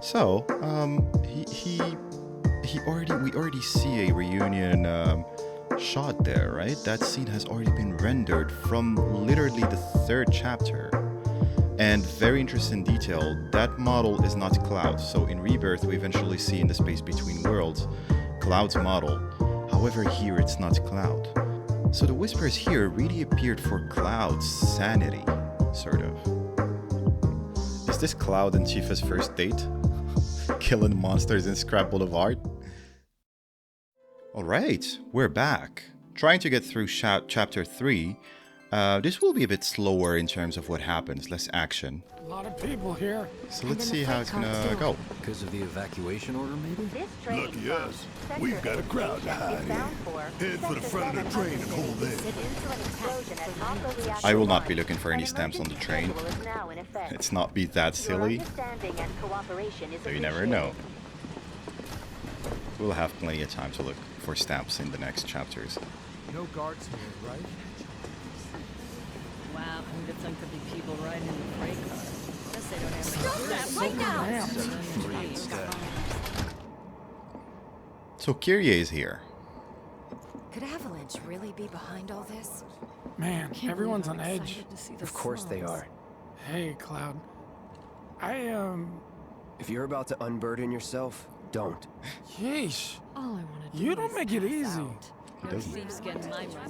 So, we already see a reunion shot there, right? That scene has already been rendered from literally the 3rd chapter. And very interesting detail, that model is not Cloud. So in Rebirth, we eventually see in the space between worlds, Cloud's model. However, here it's not Cloud. So the whispers here really appeared for Cloud's sanity, sort of. Is this Cloud and Tifa's first date? Killing monsters in Scrap Boulevard? Alright, we're back. Trying to get through chapter 3. This will be a bit slower in terms of what happens, less action. A lot of people here. So let's see how it's gonna go. Because of the evacuation order, maybe? Lucky us. We've got a crowd to hide in. Head for the front of the train and hold there. I will not be looking for any stamps on the train. It's not be that silly. So you never know. We'll have plenty of time to look for stamps in the next chapters. No guards here, right? Wow, who'd have thunk there'd be people riding in the freight car? Guess they don't have any. Stop that right now! So Kyrie is here. Could Avalanche really be behind all this? Man, everyone's on edge. Of course they are. Hey, Cloud. If you're about to unburden yourself, don't. Yeesh. All I want to do You don't make it easy.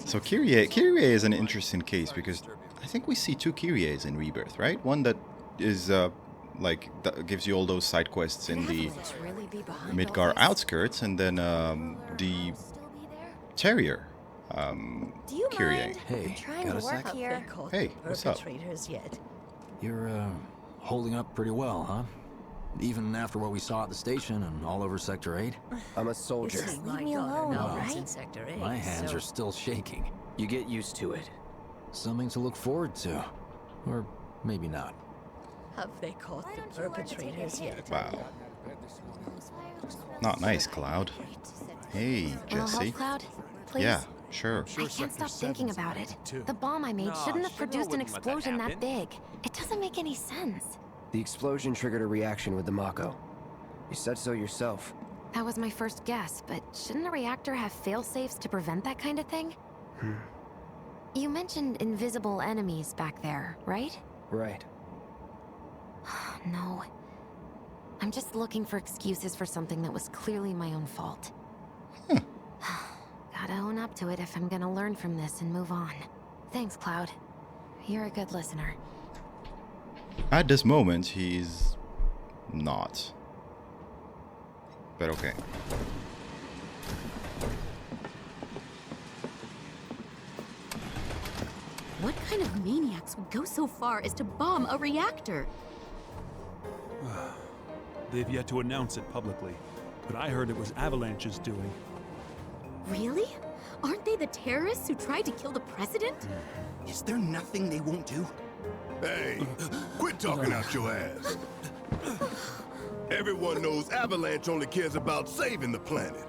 So Kyrie is an interesting case because I think we see 2 Kyries in Rebirth, right? One that is that gives you all those side quests in the Midgar outskirts, and then the Terrier Kyrie. Hey, got a sec? Hey, what's up? You're holding up pretty well, huh? Even after what we saw at the station and all over Sector 8? I'm a soldier. Leave me alone, all right? My hands are still shaking. You get used to it. Something to look forward to. Or maybe not. Have they caught the perpetrators yet? Wow. Not nice, Cloud. Hey, Jesse. Help, Cloud? Please? Yeah, sure. I can't stop thinking about it. The bomb I made shouldn't have produced an explosion that big. It doesn't make any sense. The explosion triggered a reaction with the Mako. You said so yourself. That was my first guess, but shouldn't a reactor have fail-safes to prevent that kind of thing? You mentioned invisible enemies back there, right? Right. No. I'm just looking for excuses for something that was clearly my own fault. Gotta own up to it if I'm gonna learn from this and move on. Thanks, Cloud. You're a good listener. At this moment, he's not. But okay. What kind of maniacs would go so far as to bomb a reactor? They've yet to announce it publicly, but I heard it was Avalanche's doing. Really? Aren't they the terrorists who tried to kill the president? Is there nothing they won't do? Hey, quit talking out your ass. Everyone knows Avalanche only cares about saving the planet.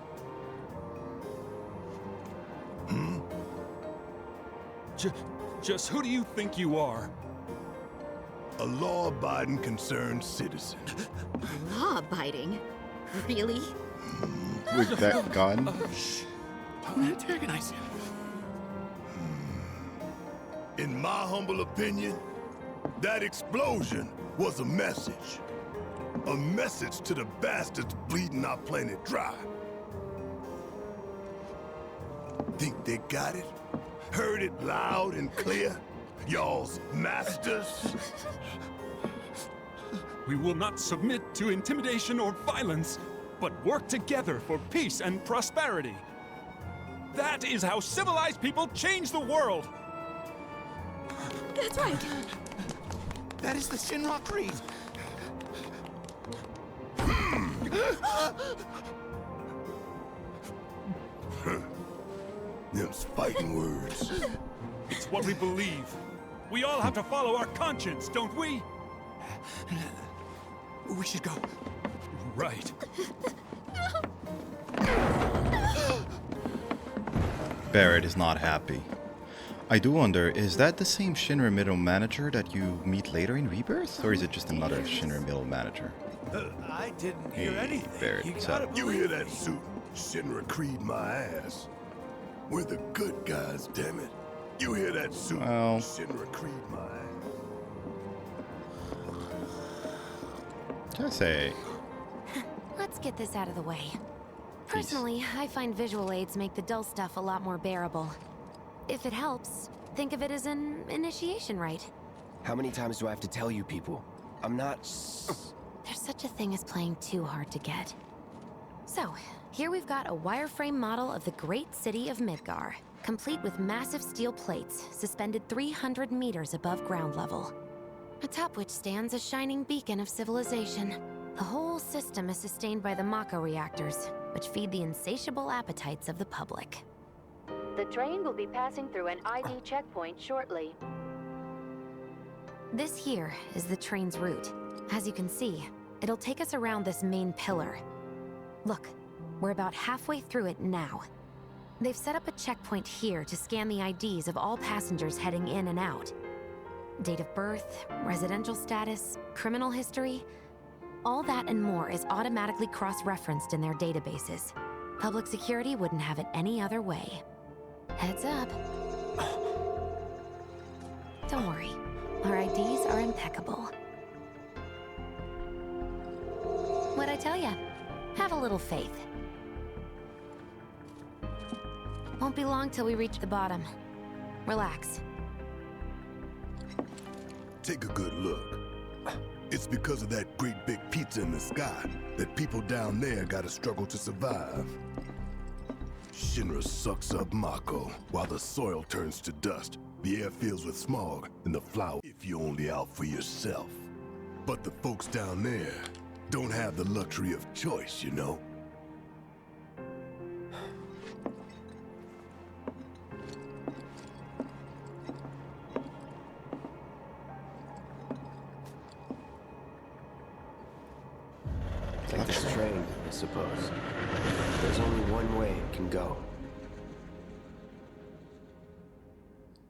Just who do you think you are? A law-abiding concerned citizen. Law-abiding? Really? With that gun? Antagonize him. In my humble opinion, that explosion was a message. A message to the bastards bleeding our planet dry. Think they got it? Heard it loud and clear? Y'all's masters? We will not submit to intimidation or violence, but work together for peace and prosperity. That is how civilized people change the world! That's right! That is the Shinra Creed. Them's fighting words. It's what we believe. We all have to follow our conscience, don't we? We should go. Right. Barrett is not happy. I do wonder, is that the same Shinra middle manager that you meet later in Rebirth? Or is it just another Shinra middle manager? I didn't hear Hey, anything. Barrett, You what's gotta up? You hear that suit? Shinra Creed my ass. We're the good guys, damn it. You hear that suit? Well. Shinra Creed my ass. Just say, Let's get this out of the way. Personally, I find visual aids make the dull stuff a lot more bearable. If it helps, think of it as an initiation rite. How many times do I have to tell you people? I'm not... There's such a thing as playing too hard to get. So, here we've got a wireframe model of the great city of Midgar, complete with massive steel plates suspended 300 meters above ground level. Atop which stands a shining beacon of civilization. The whole system is sustained by the Mako reactors, which feed the insatiable appetites of the public. The train will be passing through an ID checkpoint shortly. This here is the train's route. As you can see, it'll take us around this main pillar. Look, we're about halfway through it now. They've set up a checkpoint here to scan the IDs of all passengers heading in and out. Date of birth, residential status, criminal history, all that and more is automatically cross-referenced in their databases. Public security wouldn't have it any other way. Heads up. Don't worry, our IDs are impeccable. What'd I tell ya? Have a little faith. Won't be long till we reach the bottom. Relax. Take a good look. It's because of that great big pizza in the sky that people down there gotta struggle to survive. Shinra sucks up Mako while the soil turns to dust, the air fills with smog, and the flower if you're only out for yourself. But the folks down there don't have the luxury of choice, you know? Take this train, I suppose. There's only one way it can go.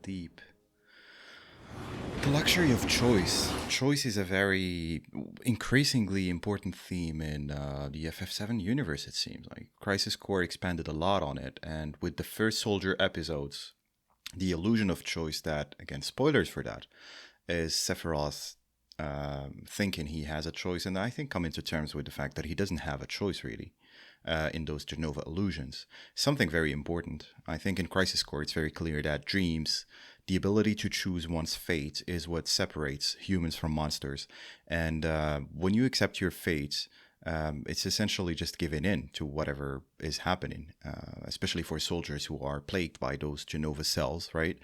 deep. The luxury of choice. Choice is a very increasingly important theme in the FF7 universe, it seems. Like Crisis Core expanded a lot on it, and with the first Soldier episodes, the illusion of choice that, again, spoilers for that, is Sephiroth thinking he has a choice, and I think coming to terms with the fact that he doesn't have a choice, really, in those Genova illusions. Something very important. I think in Crisis Core, it's very clear that dreams, the ability to choose one's fate, is what separates humans from monsters. And when you accept your fate, it's essentially just giving in to whatever is happening, especially for soldiers who are plagued by those Genova cells, right?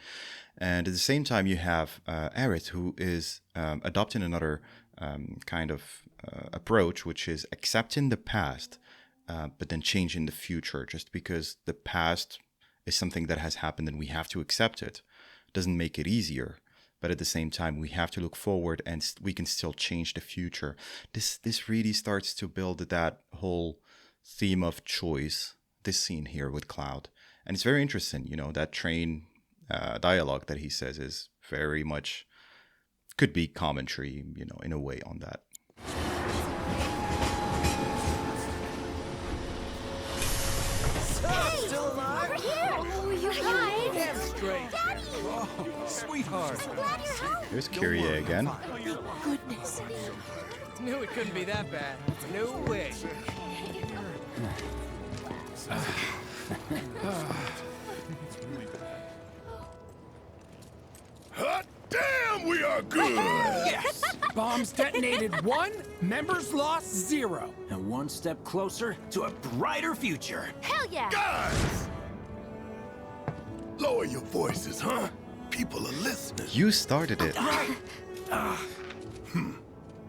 And at the same time, you have Aerith, who is adopting another kind of approach, which is accepting the past, but then changing the future, just because the past is something that has happened and we have to accept it. Doesn't make it easier. But at the same time, we have to look forward and we can still change the future. This really starts to build that whole theme of choice, this scene here with Cloud. And it's very interesting, you know, that train dialogue that he says is very much, could be commentary, you know, in a way on that. Hey, still alive? Over here! Oh, you guys! Damn straight. Daddy! Oh, sweetheart. I'm glad you're home. Here's Kyrie again. Thank goodness. Knew it couldn't be that bad. No way. Hot damn, we are good! Yes! Bombs detonated 1, members lost 0. And one step closer to a brighter future. Hell yeah! Guys! Lower your voices, huh? People are listening. You started it. Now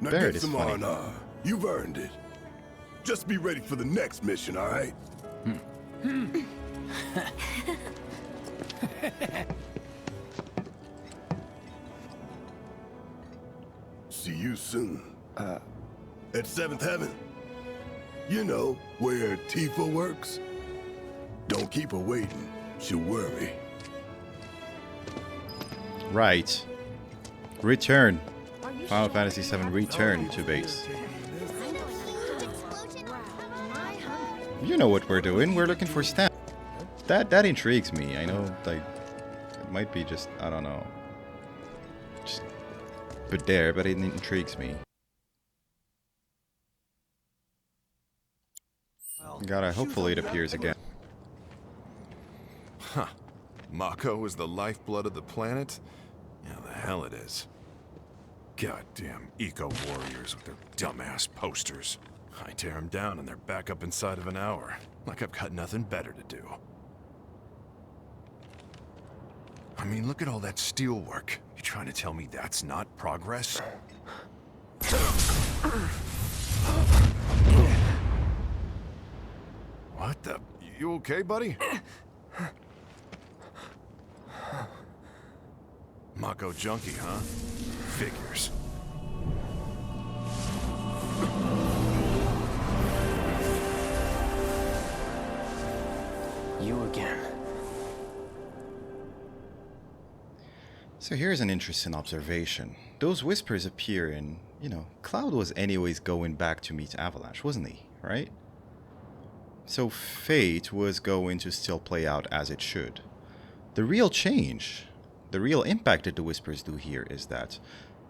Barrett get is some funny. R&R. You've earned it. Just be ready for the next mission, all right? See you soon. At 7th Heaven. You know, where Tifa works. Don't keep her waiting. She'll worry. Right. Return. Final Fantasy VII Return to base. You know what we're doing. We're looking for stamp. That intrigues me. I know, like, it might be just, I don't know, just put there, but it intrigues me. Gotta, hopefully it appears again. Huh. Mako is the lifeblood of the planet? Yeah, the hell it is. Goddamn eco-warriors with their dumbass posters. I tear them down and they're back up inside of an hour. Like I've got nothing better to do. I mean, look at all that steel work. You trying to tell me that's not progress? What the? You okay, buddy? Mako junkie, huh? Figures. You again. So here's an interesting observation. Those whispers appear in, you know, Cloud was anyways going back to meet Avalanche, wasn't he? Right? So fate was going to still play out as it should. The real change, the real impact that the whispers do here is that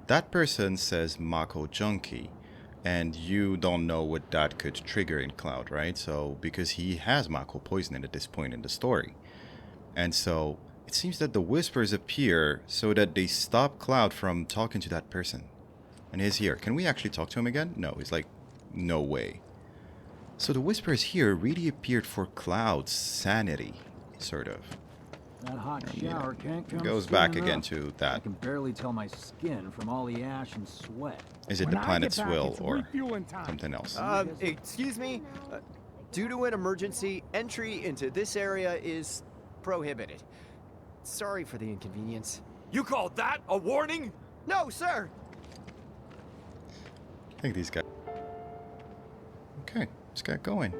that person says Mako junkie, and you don't know what that could trigger in Cloud, right? So, because he has Mako poisoning at this point in the story. And so, it seems that the whispers appear so that they stop Cloud from talking to that person. And he's here. Can we actually talk to him again? No, he's like, no way. So the whispers here really appeared for Cloud's sanity, sort of. That hot shower can't come goes soon back enough. again to that. I can barely tell my skin from all the ash and sweat. Is it the planet's will or something else? Excuse me? Due to an emergency, entry into this area is prohibited. Sorry for the inconvenience. You call that a warning? No, sir! I think these guys... Okay, let's get going.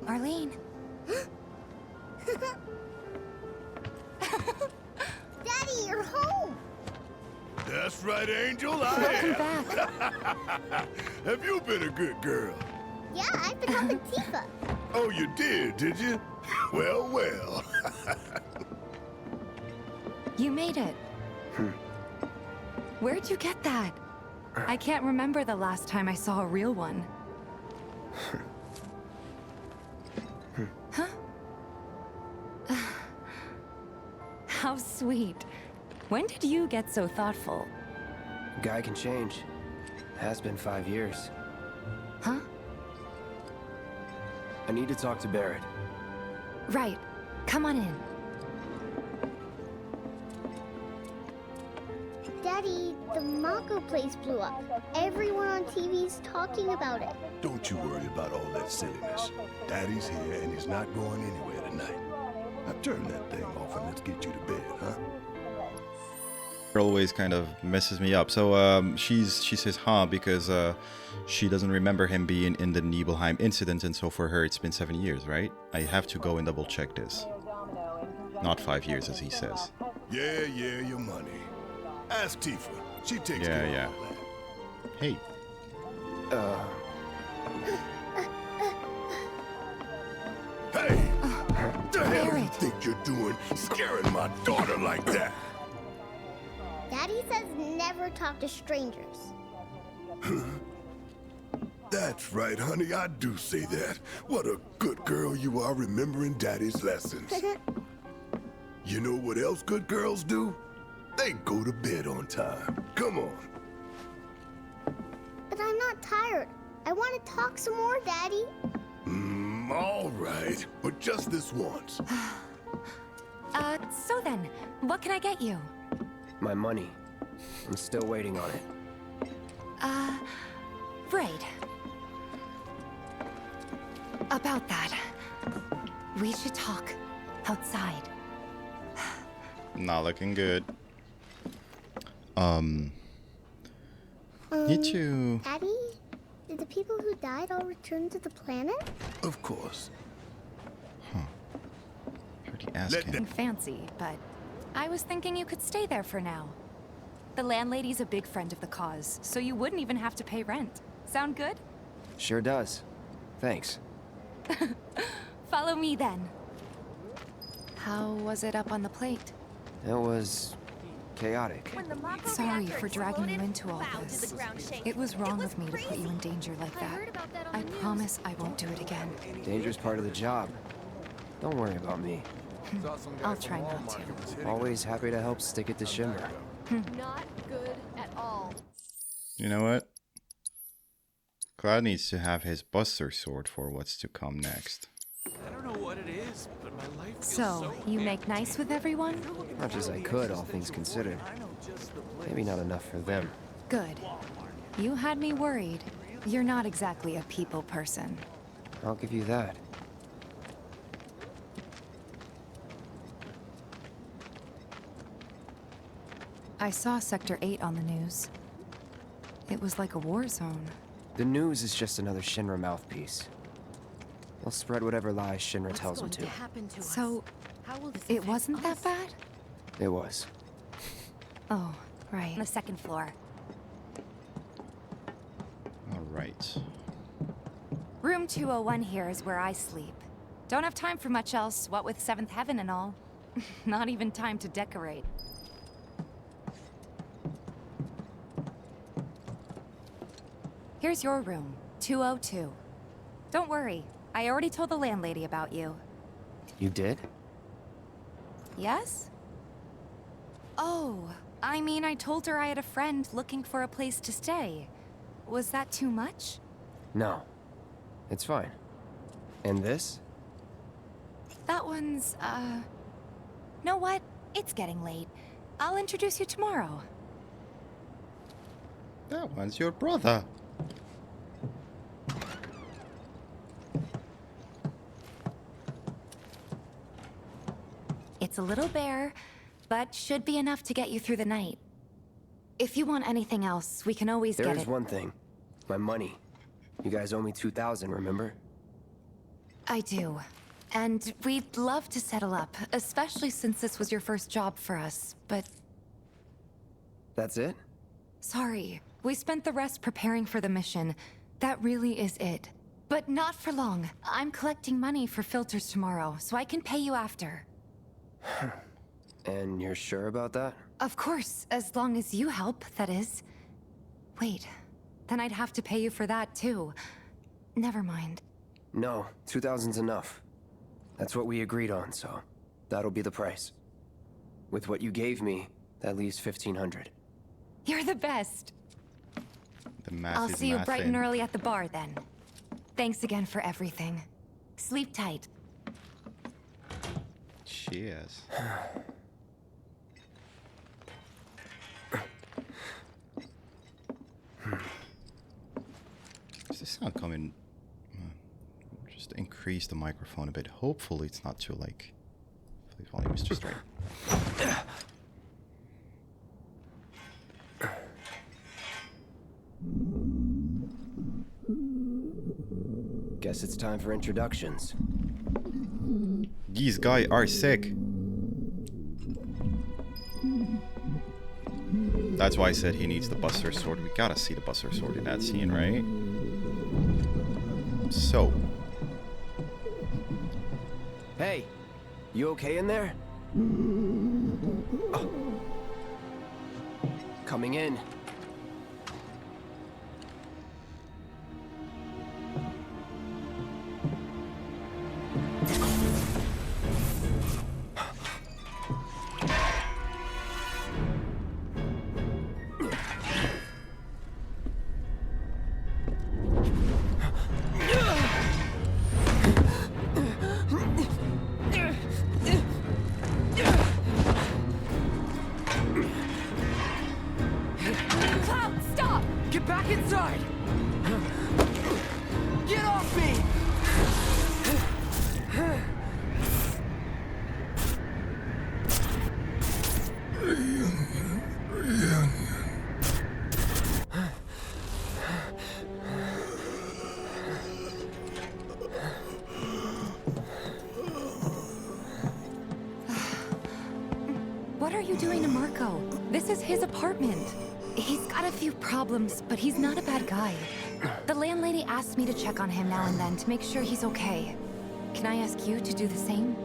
Arlene. Daddy, you're home! That's right, Angel. Welcome back. Have you been a good girl? Yeah, I've been helping Tifa. Oh, you did you? Well, well. You made it. Where'd you get that? I can't remember the last time I saw a real one. Huh? How sweet. When did you get so thoughtful? Guy can change. Has been 5 years. Huh? I need to talk to Barrett. Right. Come on in. Daddy, the Mako place blew up. Everyone on TV's talking about it. Don't you worry about all that silliness. Daddy's here and he's not going anywhere tonight. Now turn that thing off and let's get you to bed, huh? Always kind of messes me up. So she says huh because she doesn't remember him being in the Nibelheim incident, and so for her it's been 7 years, right? I have to go and double check this. Not 5 years as he says. Yeah, your money. Ask Tifa. She takes care of all that. Hey. Hey! What the hell do you think you're doing scaring my daughter like that? Daddy says never talk to strangers. That's right, honey. I do say that. What a good girl you are remembering Daddy's lessons. You know what else good girls do? They go to bed on time. Come on. But I'm not tired. I want to talk some more, Daddy. All right. But just this once. So then, what can I get you? My money. I'm still waiting on it. Right. About that. We should talk outside. Not looking good. Need to... Daddy? Did the people who died all return to the planet? Of course. Pretty asking. Fancy, but I was thinking you could stay there for now. The landlady's a big friend of the cause, so you wouldn't even have to pay rent. Sound good? Sure does. Thanks. Follow me then. How was it up on the plate? It was chaotic. Sorry for dragging you into all this. It was wrong of me to put you in danger like that. I promise I won't do it again. Dangerous part of the job. Don't worry about me. I'll try not to. Always happy to help stick it to Shimmer. Not good at all. You know what? Cloud needs to have his Buster Sword for what's to come next. I don't know what it is, but my life feels So, you make nice with everyone? Much as I could, all things considered. Maybe not enough for them. Good. You had me worried. You're not exactly a people person. I'll give you that. I saw Sector 8 on the news. It was like a war zone. The news is just another Shinra mouthpiece. They'll spread whatever lies Shinra tells them to. So, it wasn't that bad? It was. Oh, right. On the second floor. Alright. Room 201 here is where I sleep. Don't have time for much else, what with 7th Heaven and all. Not even time to decorate. Here's your room, 202. Don't worry, I already told the landlady about you. You did? Yes? Oh, I mean, I told her I had a friend looking for a place to stay. Was that too much? No. It's fine. And this? That one's, know what? It's getting late. I'll introduce you tomorrow. That one's your brother. It's a little bare, but should be enough to get you through the night. If you want anything else, we can always get it. There is one thing. My money. You guys owe me 2,000, remember? I do. And we'd love to settle up, especially since this was your first job for us, but... That's it? Sorry. We spent the rest preparing for the mission. That really is it. But not for long. I'm collecting money for filters tomorrow, so I can pay you after. And you're sure about that? Of course, as long as you help, that is. Wait, then I'd have to pay you for that too. Never mind. No, 2,000's enough. That's what we agreed on, so that'll be the price. With what you gave me, that leaves 1,500. You're the best. The math I'll is see you bright and mathin'. early at the bar then. Thanks again for everything. Sleep tight. Cheers. Does this sound coming? Just increase the microphone a bit. Hopefully it's not too like. The volume is just right. Guess it's time for introductions. These guys are sick. That's why I said he needs the Buster Sword. We gotta see the Buster Sword in that scene, right? So. Hey, you okay in there? Oh. Coming in. What are you doing to Marco? This is his apartment. He's got a few problems, but he's not a bad guy. The landlady asked me to check on him now and then to make sure he's okay. Can I ask you to do the same?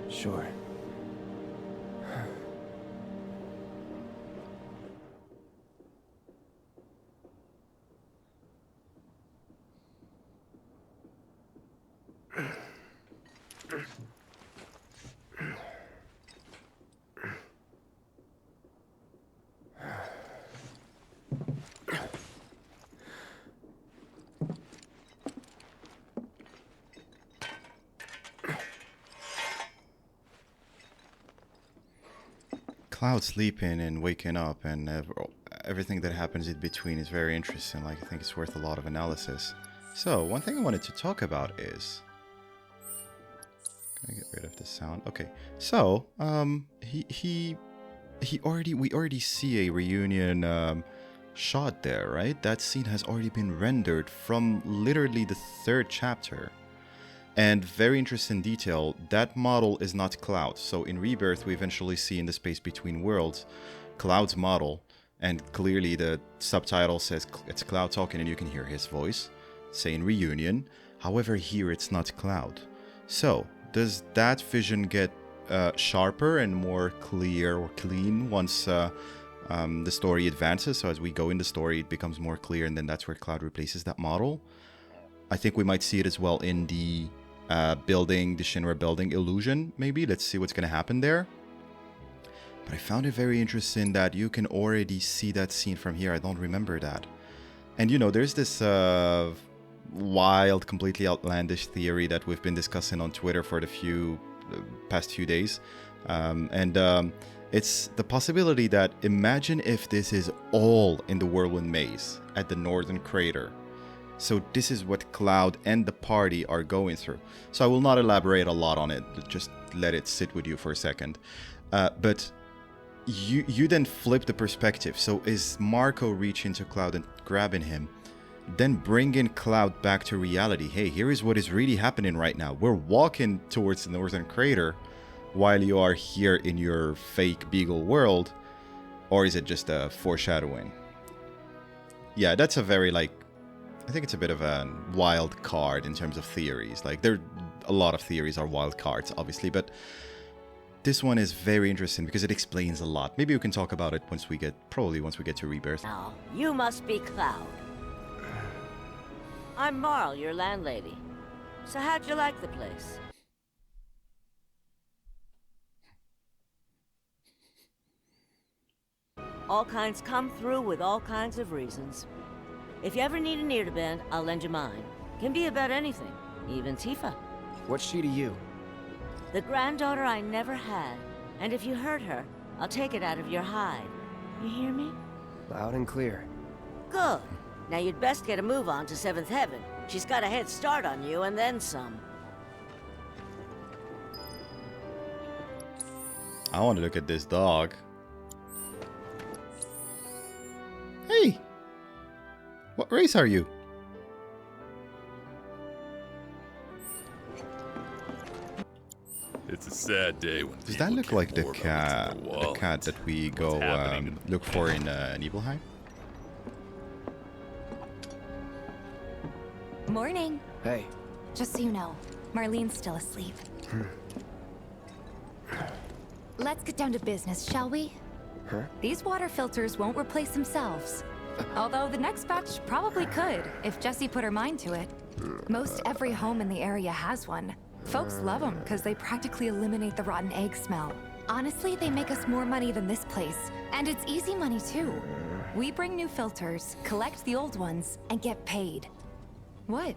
Sure. Cloud sleeping and waking up and everything that happens in between is very interesting. Like, I think it's worth a lot of analysis. So, one thing I wanted to talk about is... Can I get rid of the sound? Okay. So, we already see a reunion shot there, right? That scene has already been rendered from literally the 3rd chapter. And very interesting detail, that model is not Cloud. So in Rebirth, we eventually see in the space between worlds, Cloud's model, and clearly the subtitle says it's Cloud talking and you can hear his voice, saying reunion. However, here it's not Cloud. So, does that vision get sharper and more clear or clean once the story advances? So as we go in the story, it becomes more clear, and then that's where Cloud replaces that model. I think we might see it as well in the building, the Shinra building illusion, maybe. Let's see what's going to happen there. But I found it very interesting that you can already see that scene from here. I don't remember that. And you know, there's this wild, completely outlandish theory that we've been discussing on Twitter for the past few days. It's the possibility that imagine if this is all in the Whirlwind Maze at the Northern Crater. So this is what Cloud and the party are going through. So I will not elaborate a lot on it. Just let it sit with you for a second. But you then flip the perspective. So is Marco reaching to Cloud and grabbing him? Then bringing Cloud back to reality. Hey, here is what is really happening right now. We're walking towards the Northern Crater while you are here in your fake Beagle world. Or is it just a foreshadowing? Yeah, that's a very, I think it's a bit of a wild card in terms of theories. A lot of theories are wild cards, obviously, but this one is very interesting because it explains a lot. Maybe we can talk about it once we get to Rebirth. Now, you must be Cloud. I'm Marl, your landlady. So how'd you like the place? All kinds come through with all kinds of reasons. If you ever need an ear to bend, I'll lend you mine. Can be about anything, even Tifa. What's she to you? The granddaughter I never had. And if you hurt her, I'll take it out of your hide. You hear me? Loud and clear. Good. Now you'd best get a move on to 7th Heaven. She's got a head start on you and then some. I want to look at this dog. Hey! What race are you? It's a sad day when Does that look like the cat that we go look for in Nibelheim? Morning. Hey. Just so you know, Marlene's still asleep. Let's get down to business, shall we? Huh? These water filters won't replace themselves. Although the next batch probably could, if Jessie put her mind to it. Most every home in the area has one. Folks love them because they practically eliminate the rotten egg smell. Honestly, they make us more money than this place. And it's easy money too. We bring new filters, collect the old ones, and get paid. What?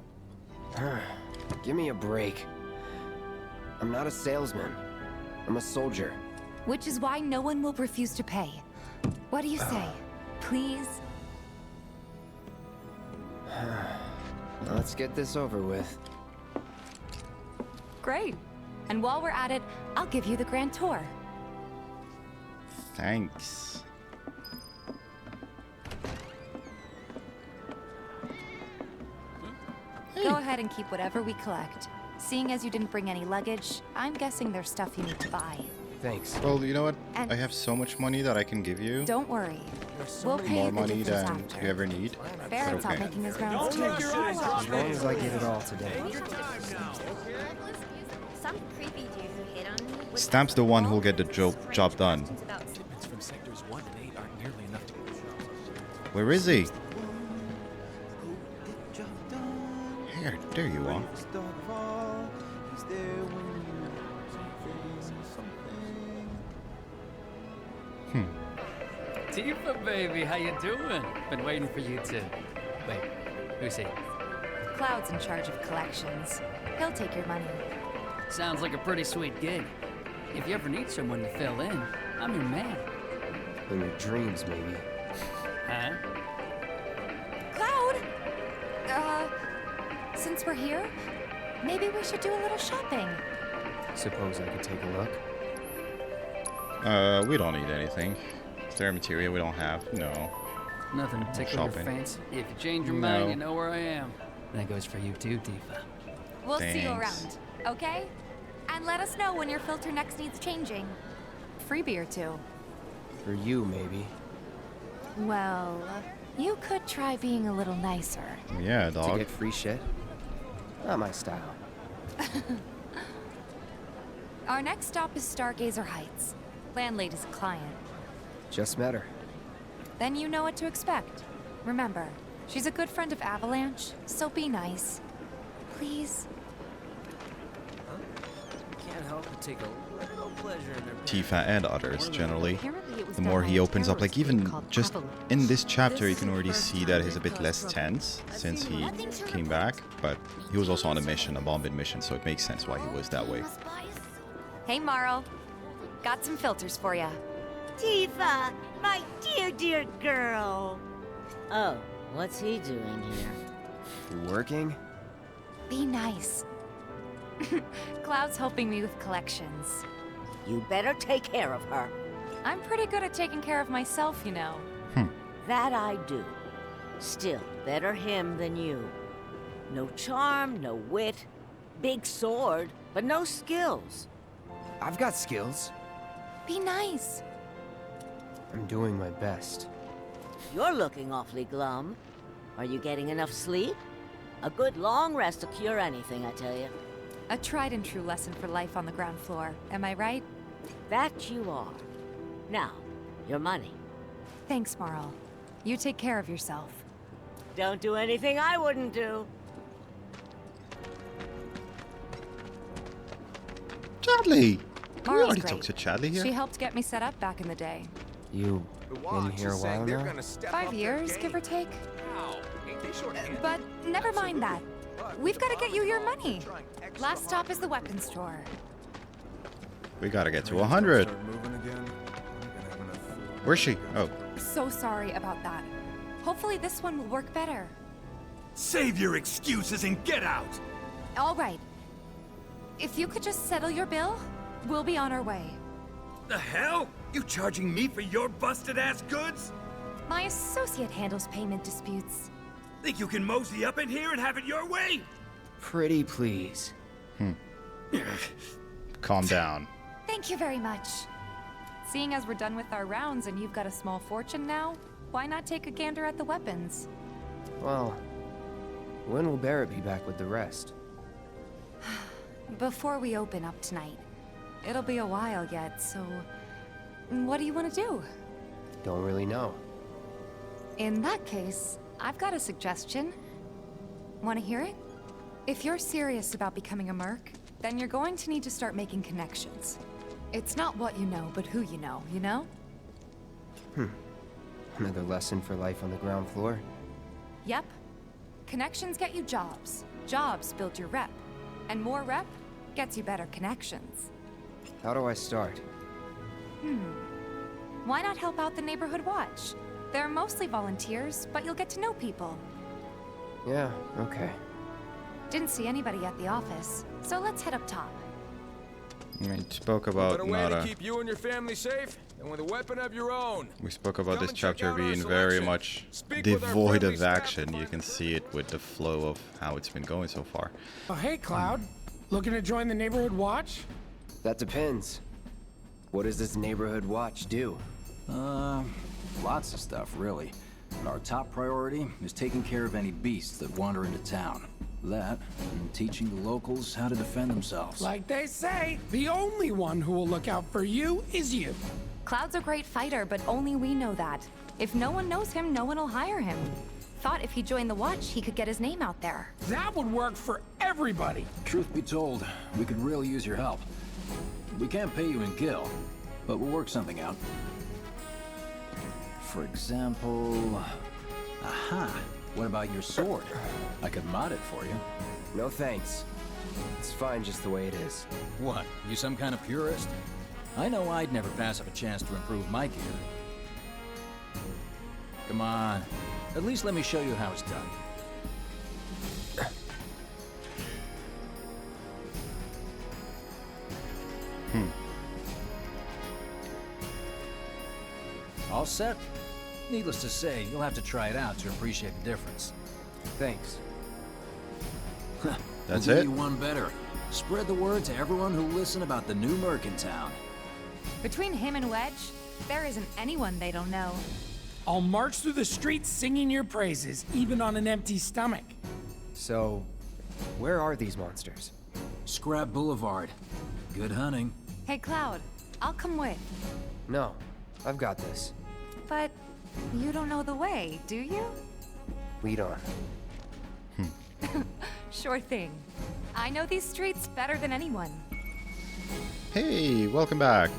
Give me a break. I'm not a salesman. I'm a soldier. Which is why no one will refuse to pay. What do you say? Please? Let's get this over with. Great. And while we're at it, I'll give you the grand tour. Thanks. Hey. Go ahead and keep whatever we collect. Seeing as you didn't bring any luggage, I'm guessing there's stuff you need to buy. Thanks. Well, you know what? And I have so much money that I can give you. Don't worry. We'll pay More you the money difference than after. you ever need. Barrett's out making his rounds too. As long as I get it all today. Some creepy dude who hit on me. Stamp's the one who'll get the job done. Shipments from sectors 1 and 8 aren't nearly enough to Where is he? Here, there you are. Tifa, baby, how you doing? Been waiting for you to... Wait, who's he? Cloud's in charge of collections. He'll take your money. Sounds like a pretty sweet gig. If you ever need someone to fill in, I'm your man. In your dreams, maybe. Huh? Cloud! Since we're here, maybe we should do a little shopping. Suppose I could take a look? We don't need anything. Is there material we don't have? No. Nothing to tickle your fancy. If you change your mind, you know where I am. That goes for you too, Tifa. We'll see you around, okay? And let us know when your filter next needs changing. Freebie or two. For you, maybe. Well, you could try being a little nicer. Yeah, dog. To get free shit? Not my style. Our next stop is Stargazer Heights. Landlady's client. Just met her. Then you know what to expect. Remember, she's a good friend of Avalanche, so be nice. Please. Can't help but take a little pleasure in her. Tifa and others, generally. The more he opens up, like even just in this chapter, you can already see that he's a bit less tense since he came back, but he was also on a mission, a bombing mission, so it makes sense why he was that way. Hey, Marl. Got some filters for ya. Tifa, my dear, dear girl. Oh, what's he doing here? Working? Be nice. Cloud's helping me with collections. You better take care of her. I'm pretty good at taking care of myself, you know. That I do. Still, better him than you. No charm, no wit. Big sword, but no skills. I've got skills. Be nice. I'm doing my best. You're looking awfully glum. Are you getting enough sleep? A good long rest will cure anything, I tell you. A tried and true lesson for life on the ground floor. Am I right? That you are. Now, your money. Thanks, Marl. You take care of yourself. Don't do anything I wouldn't do. Chadley! We Marl's already great. talked to Chadley here. She helped get me set up back in the day. You been here a while now? 5 years, give or take. But never mind that. We've got to get you your money. Last stop is the weapons store. We gotta get to 100. Where's she? Oh. So sorry about that. Hopefully this one will work better. Save your excuses and get out! All right. If you could just settle your bill, we'll be on our way. The hell? You charging me for your busted-ass goods? My associate handles payment disputes. Think you can mosey up in here and have it your way? Pretty please. Calm down. Thank you very much. Seeing as we're done with our rounds and you've got a small fortune now, why not take a gander at the weapons? Well, when will Barrett be back with the rest? Before we open up tonight. It'll be a while yet, so... what do you want to do? Don't really know. In that case, I've got a suggestion. Want to hear it? If you're serious about becoming a merc, then you're going to need to start making connections. It's not what you know, but who you know, you know? Another lesson for life on the ground floor? Yep. Connections get you jobs. Jobs build your rep. And more rep gets you better connections. How do I start? Why not help out the neighborhood watch? They're mostly volunteers, but you'll get to know people. Yeah, okay. Didn't see anybody at the office, so let's head up top. We spoke about Better way to keep you and your family safe than with a weapon of your own. We spoke about this chapter being very much devoid of action. You can see it with the flow of how it's been going so far. Oh, hey, Cloud. Looking to join the neighborhood watch? That depends. What does this neighborhood watch do? Lots of stuff, really. And our top priority is taking care of any beasts that wander into town. That, and teaching the locals how to defend themselves. Like they say, the only one who will look out for you is you. Cloud's a great fighter, but only we know that. If no one knows him, no one will hire him. Thought if he joined the Watch, he could get his name out there. That would work for everybody. Truth be told, we could really use your help. We can't pay you in gil, but we'll work something out. For example... Aha! What about your sword? I could mod it for you. No thanks. It's fine just the way it is. What? You some kind of purist? I know I'd never pass up a chance to improve my gear. Come on. At least let me show you how it's done. All set? Needless to say, you'll have to try it out to appreciate the difference. Thanks. That's we'll it? do you one better. Spread the word to everyone who listen about the new merc in town. Between him and Wedge, there isn't anyone they don't know. I'll march through the streets singing your praises, even on an empty stomach. So, where are these monsters? Scrap Boulevard. Good hunting. Hey, Cloud, I'll come with. No, I've got this. But you don't know the way, do you? Lead on. Sure thing. I know these streets better than anyone. Hey, welcome back.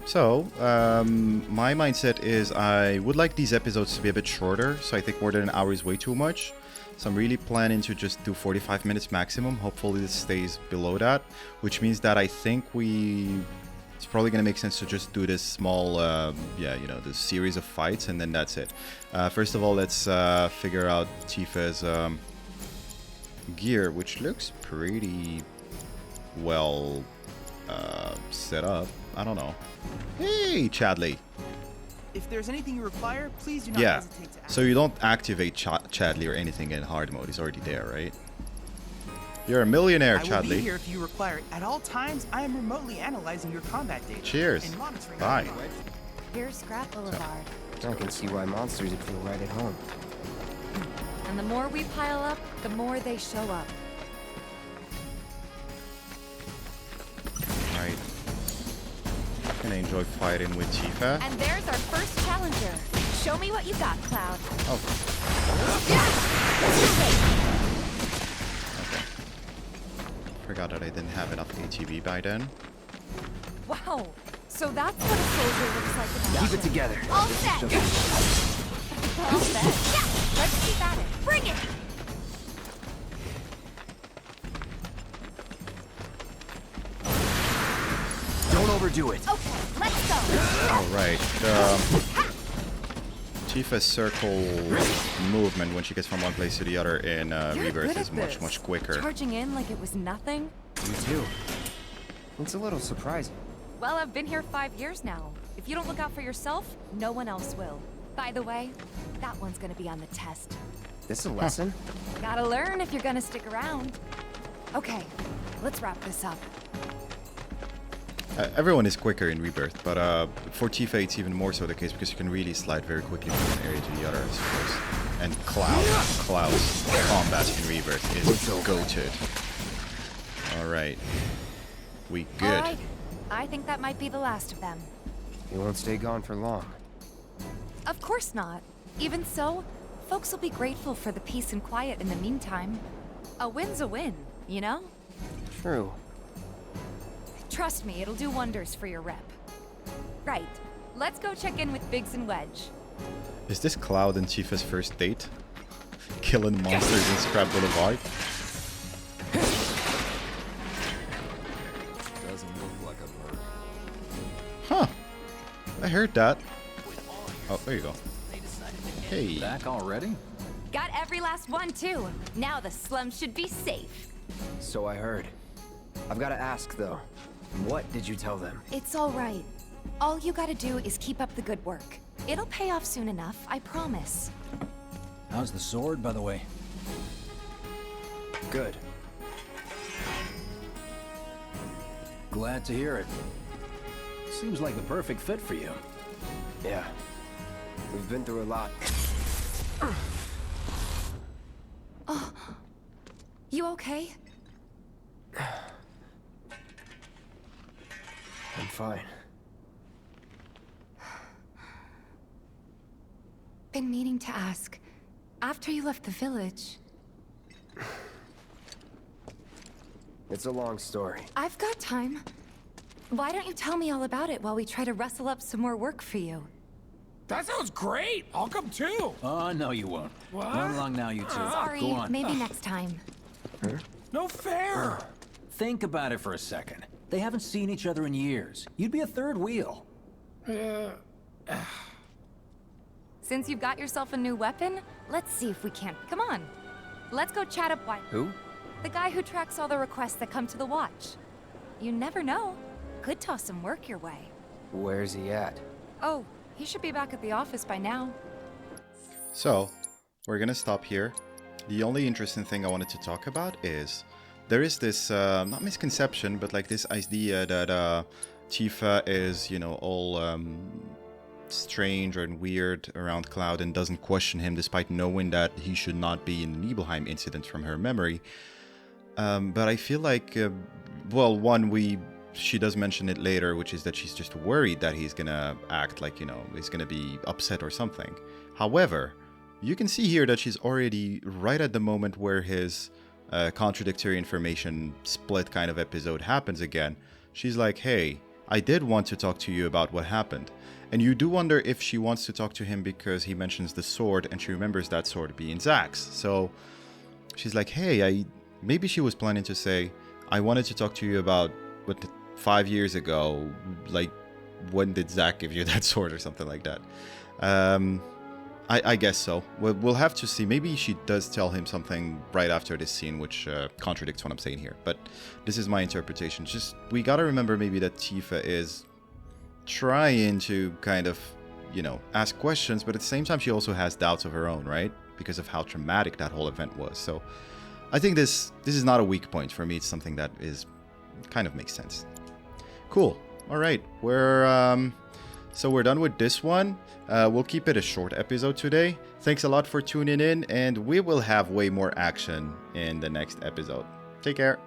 So, my mindset is I would like these episodes to be a bit shorter, so I think more than an hour is way too much. So I'm really planning to just do 45 minutes maximum. Hopefully this stays below that, which means that I think it's probably going to make sense to just do this small, this series of fights, and then that's it. First of all, let's figure out Tifa's gear, which looks pretty well set up. I don't know. Hey, Chadley. If there's anything you require, please do not hesitate to ask. So you don't activate Chadley or anything in hard mode. He's already there, right? You're a millionaire, Chadley. I will be here if you require it. At all times, I am remotely analyzing your combat data. Cheers. And monitoring. Bye. Here's Scrap Boulevard. I can see why monsters would feel right at home. And the more we pile up, the more they show up. Right. Gonna enjoy fighting with Tifa. And there's our first challenger. Show me what you got, Cloud. Oh. Okay. Forgot that I didn't have enough ATB by then. Wow. So that's what a soldier looks like in action. Keep it together. All set. All set. Yeah. Let's keep at it. Bring it. Don't overdo it. Okay, let's go. All right. Tifa's circle movement when she gets from one place to the other in Rebirth is much quicker. Charging in like it was nothing. Me too. It's a little surprising. Well, I've been here 5 years now. If you don't look out for yourself, no one else will. By the way, that one's gonna be on the test. This a lesson? Gotta learn if you're gonna stick around. Okay, let's wrap this up. Everyone is quicker in Rebirth, but for Tifa it's even more so the case because you can really slide very quickly from one area to the other, I suppose. And Cloud's combat in Rebirth is goated. Alright. We good. All right. I think that might be the last of them. You won't stay gone for long. Of course not. Even so, folks will be grateful for the peace and quiet in the meantime. A win's a win, you know? True. Trust me, it'll do wonders for your rep. Right. Let's go check in with Biggs and Wedge. Is this Cloud and Tifa's first date? Killing monsters in Scrap Boulevard? Doesn't look like a murder. Huh. I heard that. Oh, there you go. Hey. Back already? Got every last one, too. Now the slums should be safe. So I heard. I've got to ask, though. What did you tell them? It's all right. All you gotta do is keep up the good work. It'll pay off soon enough, I promise. How's the sword, by the way? Good. Glad to hear it. Seems like the perfect fit for you. Yeah. We've been through a lot. Oh. You okay? I'm fine. Been meaning to ask. After you left the village... It's a long story. I've got time. Why don't you tell me all about it while we try to rustle up some more work for you? That sounds great! I'll come too! Oh, no you won't. What? Run along now, you two. Sorry, Go on. maybe next time. No fair! Think about it for a second. They haven't seen each other in years. You'd be a third wheel. Since you've got yourself a new weapon, let's see if we can't. Come on. Let's go chat up White. Who? The guy who tracks all the requests that come to the watch. You never know. Could toss some work your way. Where's he at? Oh, he should be back at the office by now. So, we're gonna stop here. The only interesting thing I wanted to talk about is there is this, not misconception, but like this idea that Tifa is, you know, all strange and weird around Cloud and doesn't question him despite knowing that he should not be in the Nibelheim incident from her memory. But I feel like, well, one, she does mention it later, which is that she's just worried that he's gonna act like, you know, he's gonna be upset or something. However, you can see here that she's already right at the moment where his contradictory information split kind of episode happens again. She's like, hey, I did want to talk to you about what happened. And you do wonder if she wants to talk to him because he mentions the sword and she remembers that sword being Zack's. So she's like, hey, maybe she was planning to say, I wanted to talk to you about what 5 years ago, like, when did Zack give you that sword or something like that. I guess so. We'll have to see. Maybe she does tell him something right after this scene, which contradicts what I'm saying here. But this is my interpretation. Just, we gotta remember maybe that Tifa is trying to kind of, you know, ask questions, but at the same time she also has doubts of her own, right? Because of how traumatic that whole event was. So I think this is not a weak point for me. It's something that is kind of makes sense. Cool. All right. So we're done with this one. We'll keep it a short episode today. Thanks a lot for tuning in, and we will have way more action in the next episode. Take care.